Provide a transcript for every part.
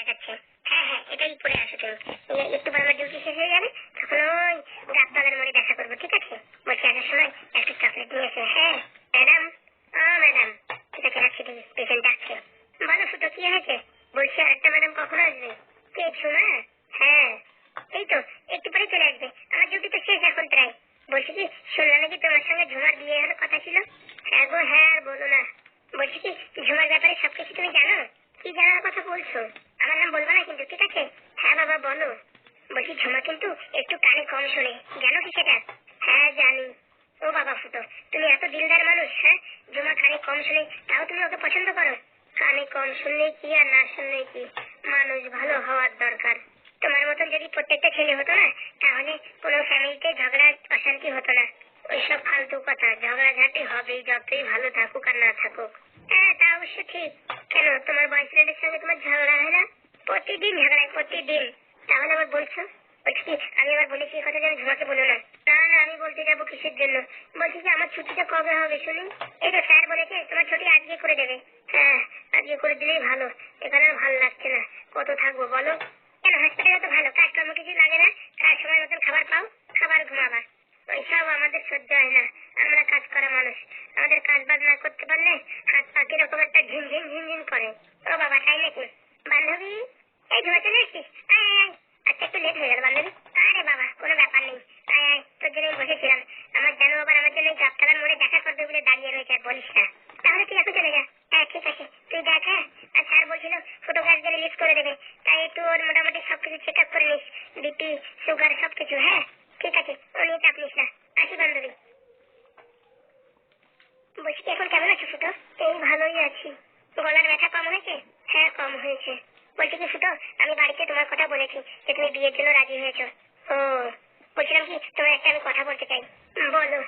দেখাচ্ছে। হ্যাঁ হ্যাঁ, এটাই পরে আসো তুমি। একটু পর আমার ডিউটি শেষ হয়ে যাবে, তখন ওই গাছতলার মোড়ে দেখা করবো, ঠিক আছে? বলছি আসার সময় একটা চকলেট নিয়ে এসো। হ্যাঁ ম্যাডাম। ম্যাডাম, ঠিক আছে রাখছি, তুমি পেশেন্ট ডাকছে। বলো ফুটো, কি হয়েছে? বলছি আরেকটা ম্যাডাম কখন আসবে? কে, ঝুমা? হ্যাঁ এই তো একটু পরে চলে আসবে, আমার ডিউটি তো শেষ এখন প্রায়। বলছি কি, শুনলাম নাকি তোমার সঙ্গে ঝুমার বিয়ে হওয়ার কথা ছিল? হ্যাঁ গো হ্যাঁ, আর বলো না। বলছি কি, ঝুমার ব্যাপারে সবকিছু তুমি জানো? কি জানার কথা বলছো? আমার নাম বলবো না কিন্তু, ঠিক আছে? হ্যাঁ বাবা বলো। বলছি ঝুমা কিন্তু একটু কানে কম শোনে, জানো কি সেটা? হ্যাঁ জানি। ও বাবা ফুটো, তুমি এত দিলদার মানুষ। হ্যাঁ, ঝুমা কানে কম শোনে তাও তুমি ওকে পছন্দ করো? কানে কম শুনলে কি আর না শুনলে কি, মানুষ ভালো হওয়ার দরকার। তোমার মতন যদি প্রত্যেকটা ছেলে হতো না, তাহলে কোনো ফ্যামিলিতে ঝগড়া অশান্তি হতো না। ওইসব ফালতু কথা, ঝগড়াঝাটি হবেই যতই ভালো থাকুক আর না থাকুক। হ্যাঁ তা অবশ্য ঠিক। কেন, তোমার বয়ফ্রেন্ডের সঙ্গে তোমার ঝগড়া হয় না? প্রতিদিন ঝগড়ায়, প্রতিদিন। তাহলে আবার বলছো? বলছি কি, আমি আবার বলেছি এই কথা যেন ঝুমাকে বলো না। না না, আমি বলতে যাবো কিসের জন্য? বলছি কি, আমার ছুটিটা কবে হবে শুনি? এই তো স্যার বলেছে তোমার ছুটি আজকে করে দেবে। হ্যাঁ, আজকে করে দিলেই ভালো। এখানে আর ভালো লাগছে না, কত থাকবো বলো? কেন, হসপিটালে তো ভালো, কাজকর্ম কিছু লাগে না, কাজ সময় মতন খাবার পাও, খাবার ঘুমাবা। ওইসব আমাদের সহ্য হয় না, আমরা কাজ করা মানুষ। আমাদের কাজ বাজ না করতে পারলে হাত পা কিরকম একটা ঝিনঝিন ঝিনঝিন করে। ও বাবা, তাই নাকি? বান্ধবী, এই ধরে চলে এসছিস? আয় আয় আয়। আচ্ছা একটু লেট হয়ে গেল বান্ধবী। আরে বাবা, কোনো ব্যাপার নেই। আয় আয়, তোর জন্যই বসেছিলাম। আমার জানো আবার আমার জন্য গাছতলার মোড়ে দেখা করবে বলে দাঁড়িয়ে রয়েছে, আর বলিস না। তাহলে তুই এখন চলে যা। হ্যাঁ ঠিক আছে, তুই দেখ। হ্যাঁ, আর স্যার বলছিল ফটোগ্রাফকে রিলিজ করে দেবে, তাই একটু ওর মোটামুটি সবকিছু চেক আপ করে নিস, বিপি সুগার সবকিছু। হ্যাঁ ঠিক আছে, ও নিয়ে চাপ নিস না। আসি বান্ধবী। বলছি কি, এখন কেমন আছো ফুটো? এই ভালোই আছি। গলার ব্যথা কম হয়েছে? হ্যাঁ কম হয়েছে। বলছি কি ফুটো, আমি বাড়িতে তোমার কথা বলেছি যে তুমি বিয়ের জন্য রাজি হয়েছো। ও, বলছিলাম কি, তোমার একটা আমি কথা বলতে চাই। বলো।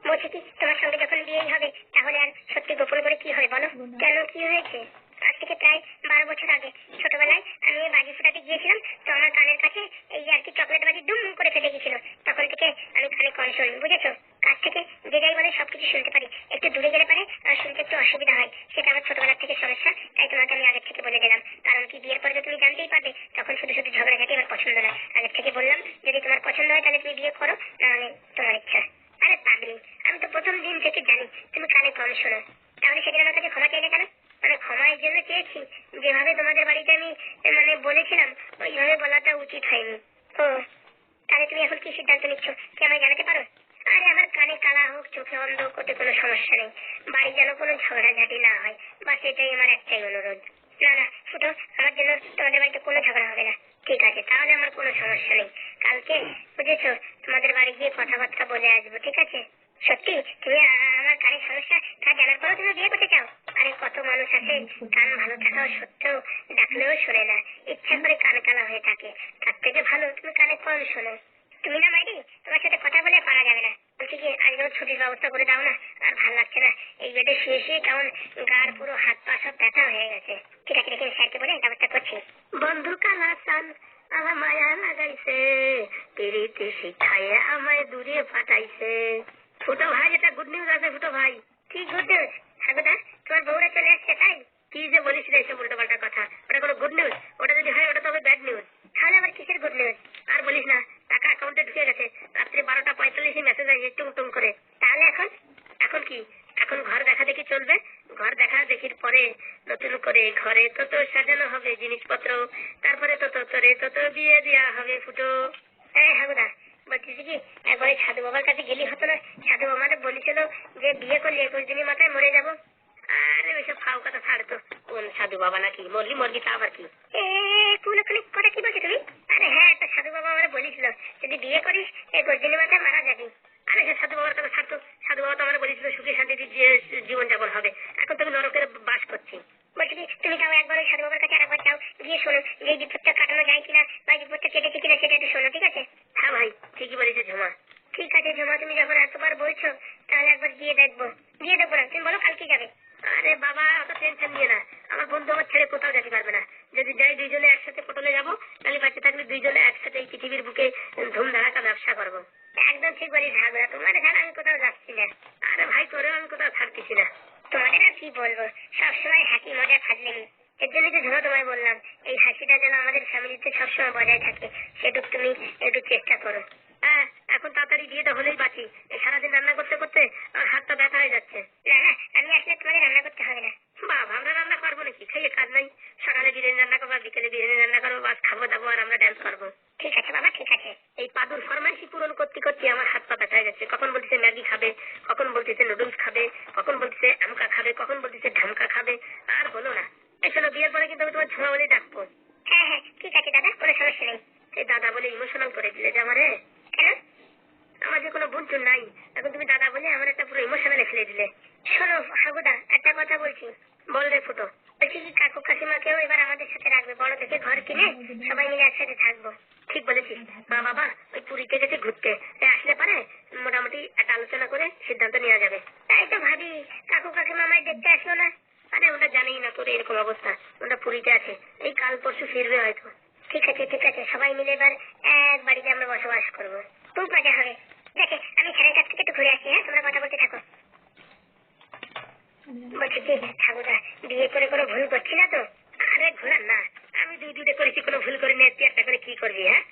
বলছি কি, তোমার সঙ্গে যখন বিয়েই হবে, তাহলে আর সত্যি গোপন করে কি হবে বলো? কেন, কি হয়েছে? আজ থেকে প্রায় 12 বছর আগে ছোটবেলায় আমি এই বাজি ফোটাতে গিয়েছিলাম, তো আমার কানের কাছে এই আর কি চকলেট বাজি দুম করে ফেটে গেছিল। তখন থেকে আমি কানে কম শুনি, বুঝেছো? কাছ থেকে যে যাই বলে সবকিছু শুনতে পারি, একটু দূরে গেলে পারে আর শুনতে একটু অসুবিধা হয়। সেটা আমার ছোটবেলার থেকে সমস্যা, তাই তোমাকে আমি আগের থেকে বলে দিলাম। কারণ কি, বিয়ের পরে তো তুমি জানতেই পারবে, তখন শুধু শুধু ঝগড়াঝাটি আমার পছন্দ না। আগের থেকে বললাম, যদি তোমার পছন্দ হয় তাহলে তুমি বিয়ে করো, নাহলে তোমার ইচ্ছা। আরে পাগলি, আমি তো প্রথম দিন থেকে জানি তুমি কানে কম শোনো। তাহলে সেদিন আমার কাছে ক্ষমা চাইলে কেন? মানে ক্ষমা এই জন্য চেয়েছি, যেভাবে তোমাদের বাড়িতে আমি মানে বলেছিলাম, ওইভাবে বলাটা উচিত হয়নি। ও, তাহলে তুমি এখন কি সিদ্ধান্ত নিচ্ছ, কি আমায় জানাতে পারো? আরে আমার কানে কালা হোক, চোখে অন্ধ হোক, ওতে কোনো সমস্যা নেই। বাড়ি যেন কোনো ঝগড়াঝাটি না হয়, বাস এটাই আমার একটাই অনুরোধ। না না ফুটো, আমার জন্য তোমাদের বাড়িতে কোনো ঝগড়া হবে না। ঠিক আছে, তাহলে আমার কোনো সমস্যা নেই। কালকে বুঝেছো, তোমাদের বাড়ি গিয়ে কথাবার্তা বলে আসবো, ঠিক আছে? সত্যি তুমি আমার কানের সমস্যা তা জানার পরেও তুমি বিয়ে করতে চাও? আরে কত মানুষ আছে কান ভালো থাকাও সত্ত্বেও ডাকলেও শোনে না, ইচ্ছা করে কান কালা হয়ে থাকে। তার থেকে ভালো তুমি কানে কম শোনো। তুমি না মাইরি, তোমার সাথে কথা বলে পারা যাবে না। বলছি কি, আজ যেমন ছুটির ব্যবস্থা করে দাও না, আর ভাল লাগছে না। এই বেডে শুয়ে শুয়ে কেমন গার পুরো হাত পা সব ব্যথা হয়ে গেছে। ঠিক আছে, দেখি স্যারকে বলে ব্যবস্থা করছি। বন্ধু কালা চান আমার মায়া লাগাইছে, পিরিতি শিখাইয়া আমায় দূরে পাঠাইছে। ফুটো ভাই, এটা গুড নিউজ আছে ফুটো ভাই। কি গুড নিউজ? হাগুদা, তোমার বউরা চলে আসছে তাই? কি যে বলিস রে এসব উল্টো পাল্টা কথা, ওটা কোনো গুড নিউজ? ওটা যদি হয় ওটা তো হবে ব্যাড নিউজ। তাহলে আবার কিসের গুড নিউজ? আর বলিস না, টাকা অ্যাকাউন্টে ঢুকে গেছে, রাত্রে 12টা 45 মেসেজ আসে টুং টুং করে। তাহলে এখন এখন কি? এখন ঘর দেখা দেখি চলবে। ঘর দেখা দেখির পরে নতুন করে ঘরে তত সাজানো হবে জিনিসপত্র, তারপরে তত বিয়ে দেওয়া হবে ফুটো। হ্যাঁ হাগুদা, বলতেছি কি, একবারে সাধু বাবার কাছে গেলি হতো না? সাধু বাবা আমাদের বলেছিল যে বিয়ে করলে 21 দিনের মাথায় মরে যাবো। আরে ওইসব ফাও কথা ছাড় তো। কোন সাধু বাবা নাকি, মরলি মরবি তা আবার কি? কোন কথা কি বলছো তুমি? আরে হ্যাঁ, একটা সাধু বাবা আমার বলেছিল যদি বিয়ে করিস 21 দিনের মাথায় মারা যাবি। আরে সে সাধু বাবার কথা ছাড়তো। সাধু বাবা তো আমার বলেছিল সুখে শান্তিতে জীবন যাপন হবে। এখন তো আমি নরকের বাস করছি। বলছি কি, তুমি যাও একবার ওই সাধু বাবার কাছে, আরেকবার যাও, গিয়ে শোনো যে এই বিপদটা কাটানো যায় কিনা, বা বিপদটা কেটেছে কিনা, সেটা একটু শোনো, ঠিক আছে? হ্যাঁ ভাই, ঠিকই বলেছো ঝুমা। ঠিক আছে ঝুমা, তুমি যখন এতবার বলছো তাহলে একবার গিয়ে দেখবো। গিয়ে দেখবো না, তুমি বলো কালকে যাবে। আরে বাবা, অত টেনশন নিয়ে না। আমার বন্ধু আমার ছেড়ে কোথাও যেতে পারবে না। যদি যাই দুইজনে একসাথে পটলে যাবো, তাহলে বাচ্চা থাকলে দুইজনে একসাথে এই পৃথিবীর বুকে ধুমধারাকা ব্যবসা করবো। একদম ঠিক বলিস ঝাগড়া, তোমার ছাড়া আমি কোথাও যাচ্ছি না। আরে ভাই, তোরেও আমি কোথাও ছাড়তেছি না। তোমাদের আর কি বলবো, সবসময় হাসি মজা ফাজলেমি। এর জন্যই তো ঝুমা তোমায় বললাম এই হাসিটা যেন আমাদের ফ্যামিলিতে সবসময় বজায় থাকে, সেটুকু তুমি একটু চেষ্টা করো। হ্যাঁ, এখন তাড়াতাড়ি বিয়েটা হলেই বাঁচি। সারাদিন রান্না করতে করতে আমার হাতটা ব্যথা হয়ে যাচ্ছে। না না, আমি আসলে তোমাদের রান্না করতে হবে না। বাবা, আমরা রান্না পারবো নাকি? খাইয়ে কাজ নাই। সকালে বিরিয়ানি রান্না করবো, বিকেলে বিরিয়ানি রান্না করবো, বাস খাবো দাবো আর আমরা ডান্স করবো। ঠিক আছে বাবা, ঠিক আছে। এই পাদুর ফরমাইশি পূরণ করতে করতে আমার হাত পা ব্যথা হয়ে যাচ্ছে। কখন বলতেছে ম্যাগি খাবে, কখন বলতেছে নুডলস খাবে, কখন বলতেছে আমকা খাবে, কখন বলতেছে ঢামকা খাবে। আর বলো না। এই শোনো, বিয়ের পরে কিন্তু আমি তোমার ঝুমা বলেই ডাকবো। হ্যাঁ হ্যাঁ, ঠিক আছে দাদা, কোনো সমস্যা নেই। এই দাদা বলে ইমোশনাল করে দিলে যে আমারে। কেন? আমার যে কোনো বুদ্ধ নাই, এখন তুমি দাদা বলে আমার একটা পুরো ইমোশনালে ফেলে দিলে। শোনো হাগুদা, একটা কথা বলছি। বল রে ফুটো। বলছি কি, কাকু কাকিমাকেও এবার আমাদের সাথে রাখবে, বড় থেকে ঘর কিনে সবাই মিলে একসাথে থাকবো। ঠিক বলেছিস। মা বাবা ওই পুরীতে গেছে ঘুরতে, আসলে পারে মোটামুটি একটা আলোচনা করে সিদ্ধান্ত নেওয়া যাবে। তাই তো ভাবি, কাকু কাকিমা আমায় দেখতে আসলো না। আরে ওটা জানেই না তোর এরকম অবস্থা। ওটা পুরীতে আছে, এই কাল পরশু ফিরবে হয়তো। ঠিক আছে ঠিক আছে, সবাই মিলে এবার এক বাড়িতে আমরা বসবাস করবো, খুব মজা হবে। দেখে আমি ছেলের কাছ থেকে একটু ঘুরে আসি। হ্যাঁ, তোমরা কথা বলতে থাকো। বলছি কি ঠাকুরদা, বিয়ে করে কোনো ভুল করছি না তো? আরে ঘোরা না, আমি দুইটা করেছি, কোনো ভুল করে নিয়ে তুই একটা করে কি করবি? হ্যাঁ,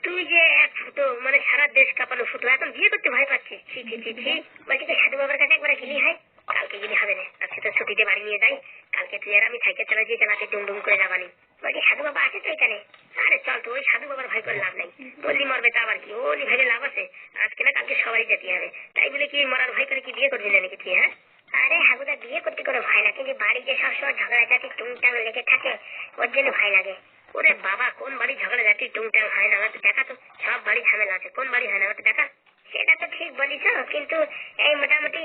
তুই যে এক ফুটো, মানে সারা দেশ কাঁপানো ফুটো, এখন বিয়ে করতে ভয় পাচ্ছিস? ছি ছি ছি ছি। বলছি কি সাধু বাবার কাছে একবার গেলি হয়? কালকে গেলি হবে না, আজকে তো ছুটিতে বাড়ি নিয়ে যাই। কালকে তুই আর আমি সাইকেল চালাতে ডুম করে যাবানি। বলছি সাধু বাবা আছে তো এখানে? আরে চল তো, ওই সাধু বাবার ভয় করে লাভ নেই। বললি মরবে তা আবার কি, ওলি ভাইলে লাভ আছে। আজকে না কালকে সবাই যেতে হবে, তাই বলে কি মরার ভয় করে কি বিয়ে করবি না নাকি তুই? হ্যাঁ, আরে হাগুদা, বিয়ে করতে কোনো ভয় না, কিন্তু বাড়ি যে সবসময় ঝগড়াঝাটি টুংটাং লেগে থাকে, ওর জন্য ভয় লাগে। ওরে বাবা, কোন বাড়ি ঝগড়াঝাটি টুংটাং হয় না? আমার তো দেখা তো, সব বাড়ি ঝামেলা আছে, কোন বাড়ি হয় না আমার তো দেখা। সেটা তো ঠিক বলিস, কিন্তু এই মোটামুটি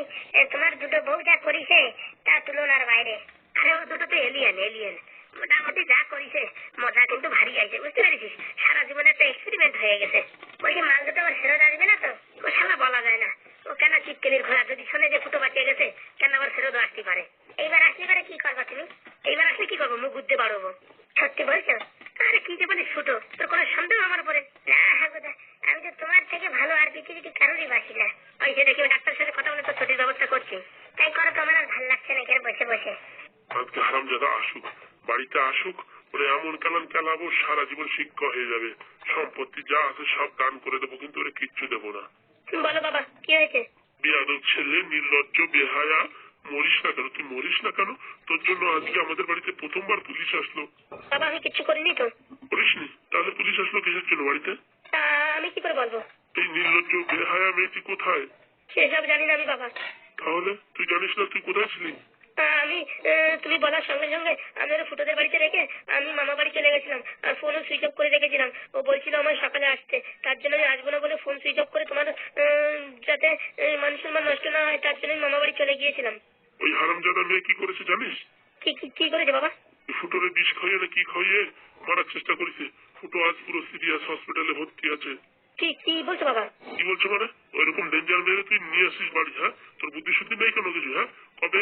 তোমার দুটো বউ যা করিছে তা তুলনার বাইরে। আরে ও দুটো তো এলিয়েন এলিয়েন। মোটামুটি যা করিছে মজা কিন্তু ভারী আইছে, বুঝতে পেরেছিস? সারা জীবনে একটা এক্সপেরিমেন্ট হয়ে গেছে। বলছি মাল দুটো আবার ফেরত আসবে না তো? ও শালা বলা যায় না। ও কেন চিটকেলির ঘোড়া, যদি শোনে যে ফুটো বাঁচিয়ে গেছে, কেন আবার ফেরত আসতে পারে? এইবার আসলে পারে কি করবা তুমি? এইবার আসলে কি করবো? মুখ বুঝতে পারবো। সত্যি বলছো? আরে কি যে বলিস ফুটো, তোর কোনো সন্দেহ আমার উপরে? না হাগুদা, আমি তো তোমার থেকে ভালো আর পৃথিবীতে কারোরই বাসি না। ওই যে দেখি ডাক্তারের সাথে কথা বলে তো ছুটির ব্যবস্থা করছি। তাই করো তো, আমার আর ভালো লাগছে না এখানে বসে বসে। আজকে হারামজাদা আসুক, বাড়িতে আসুক, ওরে এমন কালাম কেলাবো সারা জীবন শিক্ষা হয়ে যাবে। সম্পত্তি যা আছে সব দান করে দেবো, কিন্তু ওরে কিচ্ছু দেবো না। বলো বাবা, কি হয়েছে? বিয়াদব ছেলে, নির্লজ্জ, বেহায়া। মরিস না কেন? তুই মরিস না কেন? তোর জন্য আজকে আমাদের বাড়িতে প্রথমবার পুলিশ আসলো। বাবা, আমি কিচ্ছু করিনি তো। করিসনি? তাহলে পুলিশ আসলো কিসের জন্য বাড়িতে? তা আমি কি করে বলবো? এই নির্লজ্জ বেহায়া মেয়েটি কোথায়? সেসব জানি না আমি বাবা। তাহলে তুই জানিস না তুই কোথায় ছিলি? আমি তুমি বলার সঙ্গে সঙ্গে আমি ওরা ফুটোদের বাড়িতে রেখে আমি মামা বাড়ি চলে গেছিলাম, আর ফোনও সুইচ অফ করে রেখেছিলাম। ও বলছিল আমার সকালে আসতে, তার জন্য আমি আসবো না বলে ফোন সুইচ অফ করে তোমার যাতে মান সম্মান নষ্ট না হয় তার জন্য মামা বাড়ি চলে গিয়েছিলাম। ওই হারামজাদা মেয়ে কি করেছে জানিস? কি কি করেছে বাবা? ফুটোরে বিষ খাইয়ে না কি খাইয়ে মারার চেষ্টা করেছে। ফুটো আজ পুরো সিরিয়াস হসপিটালে ভর্তি আছে। কি কি বলছো বাবা? কি বলছো মানে? ওইরকম ডেঞ্জার মেরে তুই নিয়ে আসিস বাড়ি? হ্যাঁ, তোর বুদ্ধি শুদ্ধি নেই কোনো কিছু? হ্যাঁ, কবে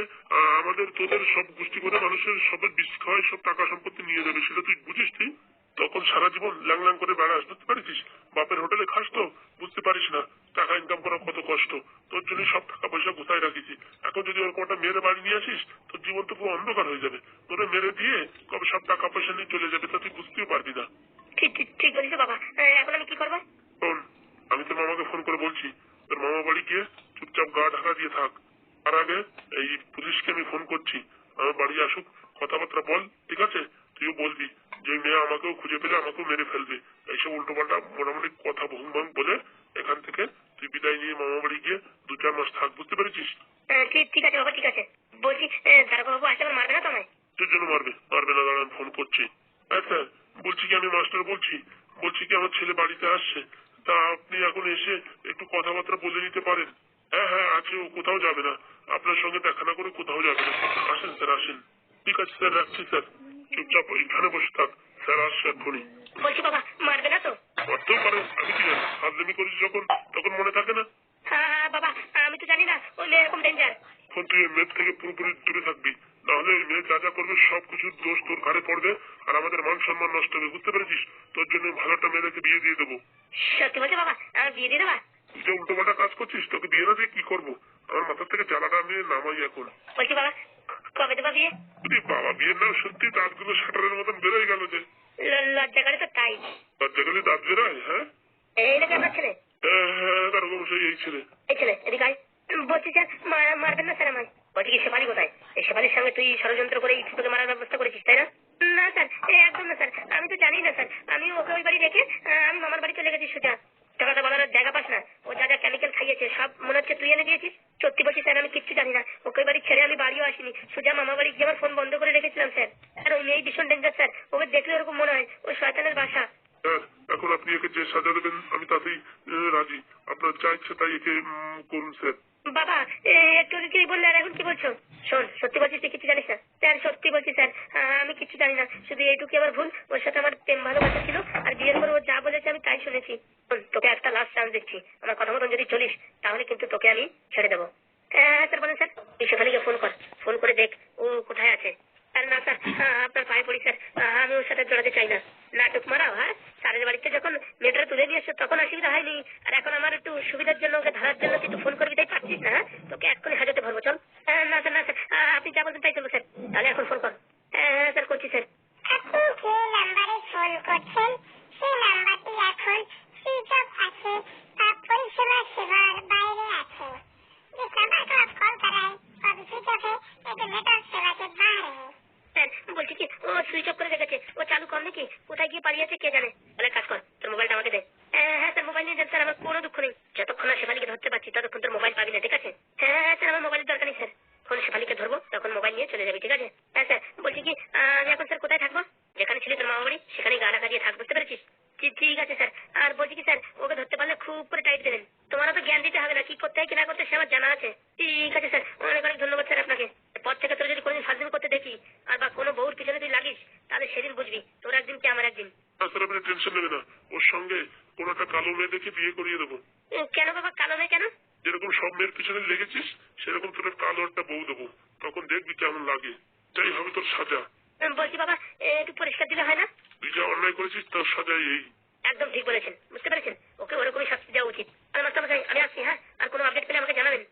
আমাদের তোদের সব গোষ্ঠী করে মানুষের সবের বিষ খাওয়াই সব টাকা সম্পত্তি নিয়ে যাবে, সেটা তুই বুঝিস? তুই তখন সারা জীবন ল্যাং করে বেড়াস, বুঝতে পারিস? বাপের হোটেলে খাস তো বুঝতে পারিস না টাকা ইনকাম করা কত কষ্ট। তোর জন্য সব টাকা পয়সা কোথায় রাখিছি। এখন যদি ওর কোনটা মেরে বাড়ি নিয়ে আসিস, তোর জীবন তো পুরো অন্ধকার হয়ে যাবে। তোরে মেরে দিয়ে কবে সব টাকা পয়সা নিয়ে চলে যাবে তা তুই বুঝতেও পারবি না। ঠিক ঠিক ঠিক বলিস বাবা। এখন আমি কি করবো? শোন, আমি তোর মামাকে ফোন করে বলছি, তোর মামা বাড়ি গিয়ে চুপচাপ গা ঢাকা দিয়ে থাক। তার আগে এই পুলিশকে আমি ফোন করছি, আমার বাড়ি আসুক, কথাবার্তা বল, ঠিক আছে? তুইও বলবি যে মেয়ে আমাকেও খুঁজে পেলে আমাকেও মেরে ফেলবে। এইসব উল্টো পাল্টা মোটামুটি কথা ভুং ভাং বলে এখান থেকে তুই বিদায় নিয়ে মামা বাড়ি গিয়ে 2-4 মাস থাক, বুঝতে পেরেছিস? ঠিক আছে বাবা, ঠিক আছে। বলছি দারোগা বাবু আসলে আমার মারবে না তো আমায়? তোর জন্য মারবে মারবে না, দাঁড়া আমি ফোন করছি। আচ্ছা, বলছি কি, আমি মাস্টার বলছি কি আমার ছেলে বাড়িতে আসছে, তা আপনি এখন এসে একটু কথাবার্তা বলে নিতে পারেন? হ্যাঁ হ্যাঁ আছে, ও কোথাও যাবে না, আপনার সঙ্গে দেখা না করে কোথাও যাবে না। আসেন স্যার আসেন। ঠিক আছে স্যার, রাখছি স্যার, চুপচাপ এখানে বসে থাক, স্যার আসছে এক্ষুনি। বলছি বাবা, মারবে না তো? করতেও পারে, আমি কি জানি, হাজলামি করিস যখন তখন মনে থাকে না। হ্যাঁ বাবা, আমি তো জানি না ওই মেয়ে এরকম ডেঞ্জার। এখন তুই মেয়ের থেকে পুরোপুরি দূরে থাকবি, নাহলে ওই মেয়ে যা যা করবে সবকিছুর দোষ তোর ঘাড়ে পড়বে আর আমাদের মান সম্মান নষ্ট হবে, বুঝতে পেরেছিস? তোর জন্য ভালো একটা মেয়েদেরকে বিয়ে দিয়ে দেবো। সত্যি বলছো বাবা? আমার বিয়ে দিয়ে দেবা? তুই যে উল্টো পাল্টা কাজ করছিস, তোকে বিয়ে না দিয়ে কি করবো? আমার মাথার থেকে জ্বালাটা আমি নামাই এখন। বলছি বাবা, কবে দেবা বিয়ে? তুই বাবা, বিয়ের নাম সত্যি দাঁতগুলো শাটারের মতন বেরোয় গেল যে। লজ্জা করে তো তাই। লজ্জা করে দাঁত বেরোয়? হ্যাঁ, এই নাকি আপনার ছেলে? হ্যাঁ, তার অবশ্যই এই ছেলে। এই ছেলে এদিকে আয়। বলছি স্যার মারবেন না স্যার আমায়। বলছি কি শেফালি কোথায়? এই শেফালির সঙ্গে তুই ষড়যন্ত্র করে এই ফুটোকে মারার ব্যবস্থা করেছিস তাই না? না স্যার, একদম না স্যার, আমি তো জানি না স্যার। আমি ওকে ওই বাড়ি রেখে আমি মামার বাড়ি চলে গেছি সোজা। কথা বলার জায়গা পাস না? ও যা যা কেমিক্যাল খাইয়েছে সব মনে হচ্ছে তুই এনে দিয়েছিস। সত্যি বলছি স্যার, আমি কিচ্ছু জানি না। ওকে ওই বাড়ি ছেড়ে আমি বাড়িও আসিনি, সোজা মামা বাড়ি গিয়ে আমার ফোন বন্ধ করে রেখেছিলাম স্যার। আর ওই মেয়ে ভীষণ ডেঞ্জার স্যার, ওকে দেখলে ওরকম মনে হয় ওই শয়তানের বাসা। স্যার, এখন আপনি একে যে সাজা দেবেন আমি তাতেই রাজি। আপনার যা ইচ্ছে তাই একে করুন স্যার। বাবা একটু কি বললে আর এখন কি বলছো? শোন, সত্যি বলছিস তুই কিছু জানিস না? স্যার সত্যি বলছি স্যার, আমি কিছু জানি না। শুধু এইটুকু আমার ভুল, ওর সাথে আমার প্রেম ভালোবাসা ছিল, আর বিয়ের পর ও যা বলেছে আমি তাই শুনেছি। শোন, তোকে একটা লাস্ট চান্স দিচ্ছি, আমার কথা মতন যদি চলিস তাহলে কিন্তু তোকে আমি ছেড়ে দেবো। হ্যাঁ স্যার বলেন স্যার। তুই সেখানে ফোন কর, ফোন করে দেখ ও কোথায় আছে। আর না স্যার, আপনার পায়ে পড়ি স্যার, আমি ওর সাথে জড়াতে চাই না। নাটক মারাও, হ্যাঁ? স্যারের বাড়িতে যখন মেয়েটা তুলে নিয়ে এসছো তখন অসুবিধা হয়নি, আর এখন আমার একটু সুবিধার জন্য ওকে ধরার জন্য তুই তো ফোন করবি, তাই পারছিস না? তোকে এক্ষুনি হাজতে ভরবো, চল। না স্যার, না স্যার, আপনি যা বলবেন তাই চলবো স্যার। তাহলে এখন ফোন কর। হ্যাঁ স্যার, করছি স্যার। আপনি যে নাম্বারে ফোন করছেন সেই নাম্বারটি এখন সুইচ অফ আছে বা পরিষেবা সেবার বাইরে আছে। जिस नंबर को आप कॉल कर रहे हैं वो स्विच ऑफ है, एक नेटवर्क सेवा से बाहर है। স্যার বলছি কি, ও সুইচ অফ করে রেখেছে, ও চালু কর নাকি? কোথায় গিয়ে পালিয়েছে কে জানে। তাহলে কাজ কর, তোর মোবাইলটা আমাকে দে। হ্যাঁ স্যার, মোবাইল নিয়ে যান স্যার, আমার কোনো দুঃখ নেই। যতক্ষণ না শেফালিকে ধরতে পারছি ততক্ষণ তোর মোবাইল পাবি না, ঠিক আছে? হ্যাঁ স্যার, আমার মোবাইলের দরকার নেই স্যার। যখন শেফালিকে ধরবো তখন মোবাইল নিয়ে চলে যাবি, ঠিক আছে? হ্যাঁ স্যার, বলছি কি আমি এখন স্যার কোথায় থাকবো? যেখানে ছিলি তোর মামা বাড়ি সেখানেই গা ঢাকা দিয়ে থাক, বুঝতে পেরেছিস? ঠিক আছে স্যার। আর বলছি কি স্যার, ওকে ধরতে পারলে খুব করে টাইট দেবেন। তোমারও তো জ্ঞান দিতে হবে না, কি করতে হয় কি না করতে সে আমার জানা আছে। ঠিক আছে স্যার, অনেক অনেক ধন্যবাদ স্যার আপনাকে। পর থেকে তোর যদি কোনোদিন ফাজলামি করতে দেখি আর বা কোনো বউর পিছনে তুই লাগিস তাহলে সেদিন বুঝবি তোর একদিন কি আমার একদিন। স্যার, আপনি টেনশন নেবেন না, ওর সঙ্গে কোনো একটা কালো মেয়ে দেখে বিয়ে করিয়ে দেবো। কেন বাবা, কালো মেয়ে কেন? যেরকম সব মেয়ের পিছনে লেগেছিস সেরকম তোর কালো একটা বউ দেবো, তখন দেখবি কেমন লাগে। যাই হবে তোর সাজা। বলছি বাবা, একটু পরিষ্কার দিলে হয় না? তুই যা অন্যায় করেছিস তার সাজাই এই। একদম ঠিক বলেছেন, বুঝতে পেরেছেন? ওকে ওরকমই শাস্তি দেওয়া উচিত। আর মাস্টারমশাই আমি আসছি, হ্যাঁ? আর কোনো আপডেট পেলে আমাকে জানাবেন।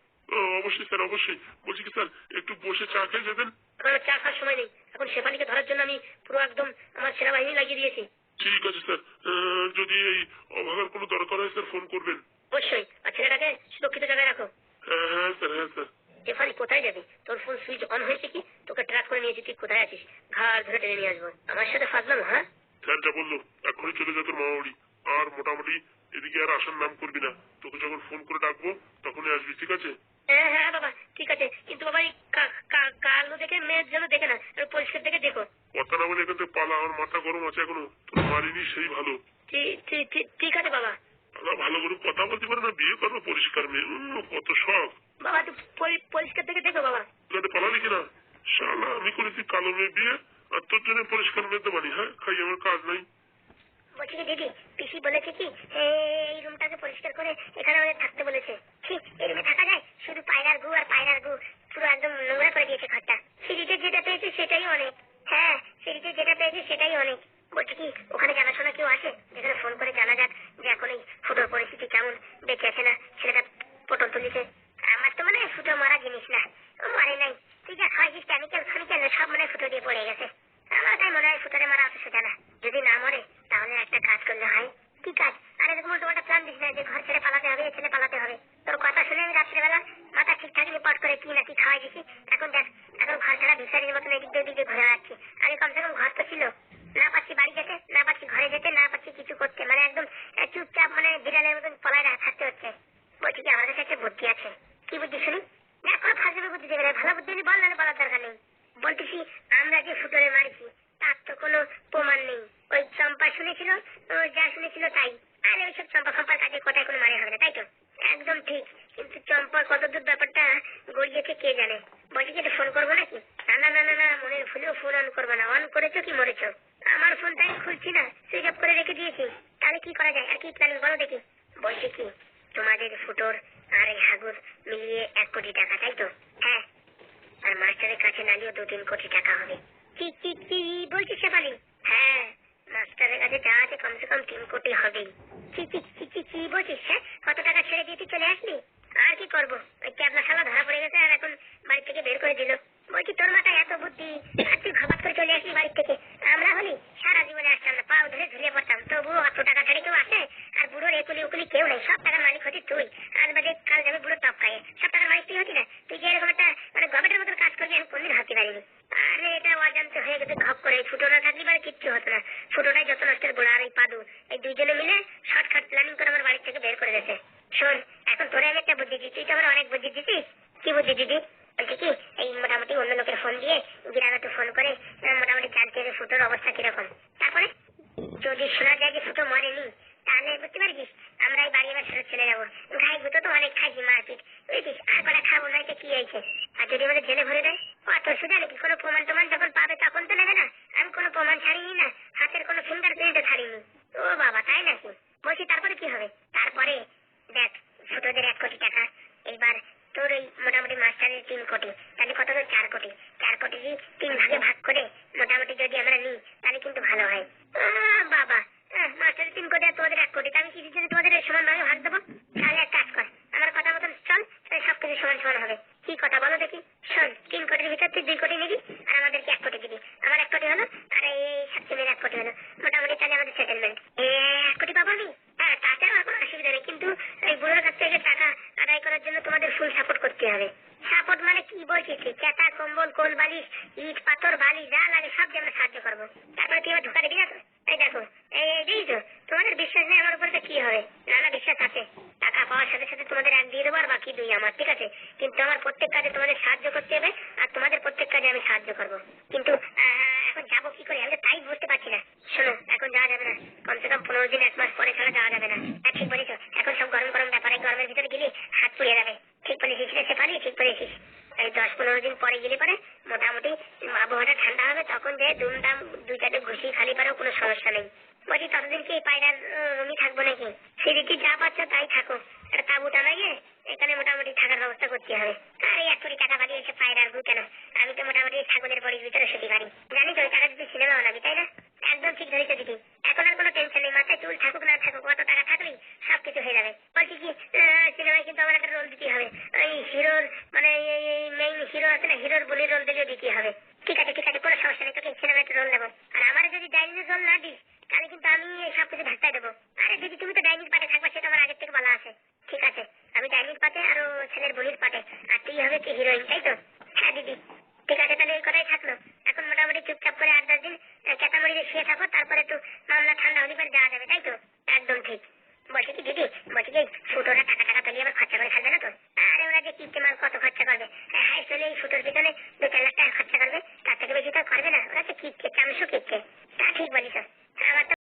অবশ্যই স্যার, অবশ্যই। বলছি কি স্যার, একটু বসে চা খেয়ে যেতেন? এখন আমার চা খাওয়ার সময় নেই, এখন শেফালিকে ধরার জন্য আমি পুরো একদম আমার সেনাবাহিনী লাগিয়ে দিয়েছি। ঠিক আছে স্যার, যদি এই অভাবের কোনো দরকার হয় স্যার ফোন করবেন। অবশ্যই। আর ছেলেটাকে সুরক্ষিত জায়গায় রাখো। হ্যাঁ স্যার, হ্যাঁ স্যার। শেফালি কোথায় যাবি? তোর ফোন সুইচ অন হয়েছে কি? তোকে ট্র্যাক করে নিয়েছি, তুই কোথায় আছিস? ঘাড় ধরে টেনে নিয়ে আসবো। আমার সাথে ফাজলাম, হ্যাঁ? স্যার যা বললো এখনই চলে যা তোর মামা বাড়ি। আর মোটামুটি এদিকে আর আসার নাম করবি না, তোকে যখন ফোন করে ডাকবো তখনই আসবি, ঠিক আছে? হ্যাঁ হ্যাঁ বাবা, ঠিক আছে। কিন্তু বাবা এই কালো দেখে মেয়ের জন্য দেখে না, একটু পরিষ্কার দেখে দেখো। কথা না বলে এখান থেকে পালা, আমার মাথা গরম আছে এখনো। তোর মারিনি সেই ভালো। ঠিক আছে বাবা। ভালো করে কথা বলতে পারে না, বিয়ে করবো পরিষ্কার মেয়ে, কত শখ। বাবা তুই পরিষ্কার দেখে দেখো বাবা। তুই পালালি কিনা? শালা, আমি করেছি কালো মেয়ে বিয়ে আর তোর জন্য পরিষ্কার মেয়ে দেবানি? হ্যাঁ, খাই আমার কাজ নাই। বলছি কি দিদি, পিসি বলেছে কি এই রুমটাকে পরিষ্কার করে এখানে আমাদের থাকতে বলেছে। ঠিক এই রুমে থাকা যায়? শুধু পায়রার গু আর পায়রার গু, পুরো একদম নোংরা করে দিয়েছে ঘরটা। সিঁড়িতে যেটা পেয়েছে সেটাই অনেক। হ্যাঁ, সিঁড়িতে যেটা পেয়েছে সেটাই অনেক। বলছি কি ওখানে জানাশোনা কেউ আছে যেখানে ফোন করে জানা যাক যে এখন এই ফুটোর পরিস্থিতি কেমন, বেঁচে আছে না, ছেলেটা পটল তুলিছে? আমার তো মানে ফুটো মারা জিনিস না, ও মারে নাই। তুই যা খাওয়াইছিস কেমিক্যাল ফেমিক্যাল সব মানে ফুটো দিয়ে পড়ে গেছে। আমার তাই মনে হয় ফুটোরে মারা অত সোজা না। যদি না মরে তাহলে একটা কাজ করলে হয়। কি কাজ? আর এরকম উল্টো একটা প্ল্যান দিস না যে ঘর ছেড়ে পালাতে হবে, ছেলে পালাতে হবে। তোর কথা শুনে আমি রাত্রিবেলা মাথা ঠিক থাকলে পট করে কি না কি খাওয়াই দিছি। এখন দেখ, এখন ঘর ছাড়া ভিসারির মতন এদিক দিয়ে ঘুরে বেড়াচ্ছি। আগে কমসে কম ঘর তো ছিল। না পাচ্ছি বাড়ি যেতে, না পাচ্ছি ঘরে যেতে, না পাচ্ছি কিছু করতে, মানে একদম চুপচাপ মানে বিড়ালের মতন পলায় থাকতে হচ্ছে। বলছি কি আমার কাছে একটা বুদ্ধি আছে। কি বুদ্ধি শুনি? না কোনো ফাজলামি বুদ্ধি দেবে না, ভালো বুদ্ধি বল, না বলার দরকার নেই। বলতেছি আমরা যে ফুটোরে মারিছি তার তো কোনো প্রমাণ নেই। ওই চম্পা শুনেছিল, যা শুনেছিল তাই। আরে ওইসব চম্পা ফম্পার কাজে কোথায় কোনো মানে হবে না, তাই তো? একদম ঠিক। কিন্তু চম্পার কতদূর ব্যাপারটা গড়িয়েছে কে জানে। বলছি কি একটু ফোন করবো নাকি? না, মনের ভুলেও ফোন অন করবো না। অন করেছো কি মরেছো? আমার ফোনটা আমি খুলছি না, সুইচ অফ করে রেখে দিয়েছি। তাহলে কি করা যায়? আর কি প্ল্যানিং বলো দেখি। বলছি কি তোমাদের ফুটোর আর এই হাগুর মিলিয়ে 1 কোটি টাকা, তাই তো? হ্যাঁ, আর মাস্টারের কাছে নালিও 2-3 কোটি টাকা হবে। কি বলছিস শেফালি? হ্যাঁ, মাস্টারের কাছে যা আছে কমসে কম 3 কোটি হবেই। কি বলছিস? হ্যাঁ, কত টাকা ছেড়ে দিয়ে তুই চলে আসলি? আর কি করবো, ওই কি আপনার শালা ধরা পড়ে গেছে আর এখন বাড়ি থেকে বের করে দিল। বলছি তোর মাথায় এত বুদ্ধি আর তুই হঠাৎ করে চলে আসলি বাড়ি থেকে। আমরা হলি সারা জীবনে আসতাম না, পাও ধরে ঝুলিয়ে পড়তাম, তবুও অত টাকা ছাড়ি কেউ আসে? আর বুড়োর একুলি উকুলি কেউ নেই, সব টাকার মালিক হচ্ছিস তুই। আর বাদে কাল যাবে বুড়ো টপ খাইয়ে, সব টাকার মালিক তুই হতি না? তুই যে এরকম একটা মানে গবেটের মতন কাজ করবি আমি কোনদিন ভাবতে পারিনি। আরে এটা অজান্তে হয়ে গেছে ঘপ করে। ফুটো না থাকলে মানে কিচ্ছু হতো না। ফুটোটাই যত নষ্টের গোড়া আর এই পাদু, এই দুইজনে মিলে শর্টকাট প্ল্যানিং করে আমার বাড়ি থেকে বের করে দিয়েছে। শোন, এখন তোরে আমি একটা বুদ্ধি দিচ্ছি, তুই তো আমার অনেক বুদ্ধি দিচ্ছিস। কি বুদ্ধি দিদি? বলছি কি, এই মোটামুটি অন্য লোকের ফোন দিয়ে গ্রামে একটু ফোন করে মোটামুটি জানতে হবে ফুটোর অবস্থা কিরকম। তারপরে যদি শোনা যায় যে ফুটো মরেনি, তাহলে বুঝতে পারছিস আমরা এই বাড়ি আবার ফেরত চলে যাবো। ঘাই গুতো তো অনেক খাইছি, মারপিট বুঝেছিস, আর কটা খাবো নয়তো কি হয়েছে। আর যদি আমাদের জেলে ভরে দেয়, অত সুদা নাকি? কোনো প্রমাণ টমান যখন পাবে তখন তো নেবে না। আমি কোনো প্রমাণ ছাড়িনি না, হাতের কোনো ফিঙ্গার প্রিন্টও ছাড়িনি। ও বাবা, তাই নাকি? বলছি তারপরে কি হবে? তারপরে দেখ, ফুটোদের 1 কোটি টাকা, এইবার তোর ওই মোটামুটি মাস্টারের 3 কোটি, তাহলে কত হলো? 4 কোটি। 4 কোটি 3 ভাগে ভাগ করে মোটামুটি যদি আমরা নিই তাহলে কিন্তু ভালো হয়। বাবা, মাস্টারের 3 কোটি আর তোদের 1 কোটি, আমি কিসের জন্য তোমাদের সমান ভাগে ভাগ দেবো? তাহলে এক কাজ কর, আমার কথা মতন চল, তাহলে সবকিছু সমান সমান হবে। কি কথা বলো দেখি? শোন, 3 কোটির ভিতর তুই 2 কোটি নিবি আর আমাদেরকে 1 কোটি দিবি। আমার 1 কোটি হলো আর এই সাক্ষীমের 1 কোটি হলো, মোটামুটি তাহলে আমাদের সেটেলমেন্ট। 1 কোটি পাবো আমি? হ্যাঁ, তাতে আমার কোনো অসুবিধা নেই, কিন্তু এই বুড়োর কাছ থেকে টাকা আদায় করার জন্য তোমাদের ফুল সাপোর্ট করতে হবে। সাপোর্ট মানে কি বলছিস? চেতা, কম্বল, কোল বালিশ, ইট পাথর বালি যা লাগে সব দিয়ে আমরা সাহায্য করবো। তারপরে তুই আমার ঢোকা দিবি না তো? এই দেখো, এই তো তোমাদের বিশ্বাস নেই আমার উপরে, তো কি হবে? না না, বিশ্বাস আছে। টাকা পাওয়ার সাথে সাথে তোমাদের 1 দিয়ে দেবো আর বাকি 2 আমার, ঠিক আছে? কিন্তু আমার প্রত্যেক কাজে তোমাদের সাহায্য করতে হবে আর তোমাদের প্রত্যেক কাজে আমি সাহায্য করবো। কিন্তু এখন যাবো কি করে আমি তো তাই বুঝতে পারছি না। শোনো, এখন যাওয়া যাবে না, কমসে কম 15 দিন 1 মাস পরে ছাড়া যাওয়া যাবে না। হ্যাঁ, ঠিক বলেছো, এখন সব গরম গরম ব্যাপার, এই গরমের ভিতরে গেলে হাত পুড়িয়ে যাবে। ঠিক বলেছিস রে শেফালি, ঠিক বলেছিস। এই 10-15 দিন পরে গেলে পরে মোটামুটি আবহাওয়াটা ঠান্ডা হবে, তখন যে দুমদাম 2-4টে ঘুষি খালি পারেও কোনো সমস্যা নেই। বলছি ততদিন কি এই পায়রার রুমই থাকবো নাকি? সিঁড়িটি যা পাচ্ছ তাই থাকো, একটা তাবু টানাইয়ে এখানে মোটামুটি থাকার ব্যবস্থা করতে হবে। আর এই 1 কোটি টাকা বাড়িয়ে এসে পায়রার গু কেন? আমি তো মোটামুটি ছাগলের বড়ির ভিতরে শুতে পারি, জানি তো ওই টাকা যদি সিনেমা বানাবি, তাই না? একদম ঠিক ধরেছো দিদি, এখন আর কোনো টেনশন নেই, মাথায় চুল থাকুক না থাকুক, অত টাকা থাকলেই সবকিছু হয়ে যাবে। বলছি কি, সিনেমায় কিন্তু আমার একটা রোল দিতে হবে, ওই হিরোর মানে মেইন হিরো আছে না, হিরোর বলির রোল দিলেও দিতে হবে। ঠিক আছে ঠিক আছে, কোনো সমস্যা নেই, তোকে সিনেমায় একটা রোল দেবো। আর আমার যদি ডাইনির রোল না দিস তাহলে কিন্তু আমি সবকিছু ধাক্কায় দেবো। আরে দিদি, তুমি তো ডাইনির পাটে থাকবা, সেটা আমার আগের থেকে বলা আছে। ঠিক আছে, আমি ডাইনির পাটে আর ও ছেলের বলির পাটে, আর তুই হবে কি হিরোইন, তাই তো? হ্যাঁ দিদি, ঠিক আছে, তাহলে এই কথাই থাকলো। এখন মোটামুটি চুপচাপ করে 8-10 দিন ক্যাটামরিতে শুয়ে থাকো, তারপরে একটু মামলা ঠান্ডা হলে পরে যাওয়া যাবে, তাই তো? একদম ঠিক। বলছি কি দিদি, বলছি কি ফুটোরা টাকা টাকা পেলে আবার খরচা করে থাকবে না তো? আরে ওরা যে কিপ্টে মাল, কত খরচা করবে? হাই চলে এই ফুটোর পিছনে 2-4 লাখ টাকা খরচা করবে, তার থেকে বেশি তো করবে না। ওরা তো কিপ্টে, চামচু কিপ্টে। তা ঠিক বলিস। আমার তো